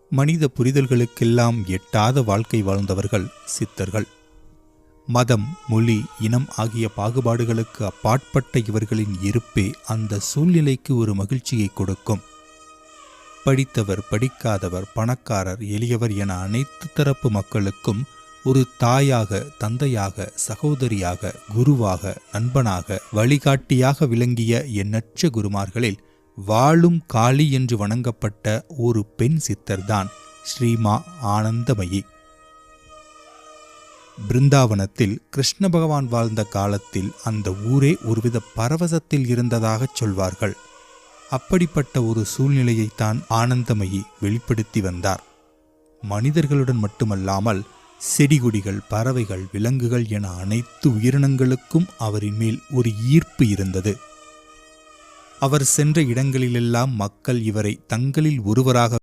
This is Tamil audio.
மனித புரிதல்களுக்கெல்லாம் எட்டாத வாழ்க்கை வாழ்ந்தவர்கள் சித்தர்கள். மதம், மொழி, இனம் ஆகிய பாகுபாடுகளுக்கு அப்பாற்பட்ட இவர்களின் இருப்பே அந்த சூழ்நிலைக்கு ஒரு மகிழ்ச்சியை கொடுக்கும். படித்தவர், படிக்காதவர், பணக்காரர், எளியவர் என அனைத்து தரப்பு மக்களுக்கும் ஒரு தாயாக, தந்தையாக, சகோதரியாக, குருவாக, நண்பனாக, வழிகாட்டியாக விளங்கிய எண்ணற்ற குருமார்களில் வாழும் காளி என்று வணங்கப்பட்ட ஒரு பெண் சித்தர்தான் ஸ்ரீமா ஆனந்தமயி. பிருந்தாவனத்தில் கிருஷ்ண பகவான் வாழ்ந்த காலத்தில் அந்த ஊரே ஒருவித பரவசத்தில் இருந்ததாகச் சொல்வார்கள். அப்படிப்பட்ட ஒரு சூழ்நிலையைத்தான் ஆனந்தமயி வெளிப்படுத்தி வந்தார். மனிதர்களுடன் மட்டுமல்லாமல் செடிகொடிகள், பறவைகள், விலங்குகள் என அனைத்து உயிரினங்களுக்கும் அவரின் மேல் ஒரு ஈர்ப்பு இருந்தது. அவர் சென்ற இடங்களிலெல்லாம் மக்கள் இவரை தங்களில் ஒருவராக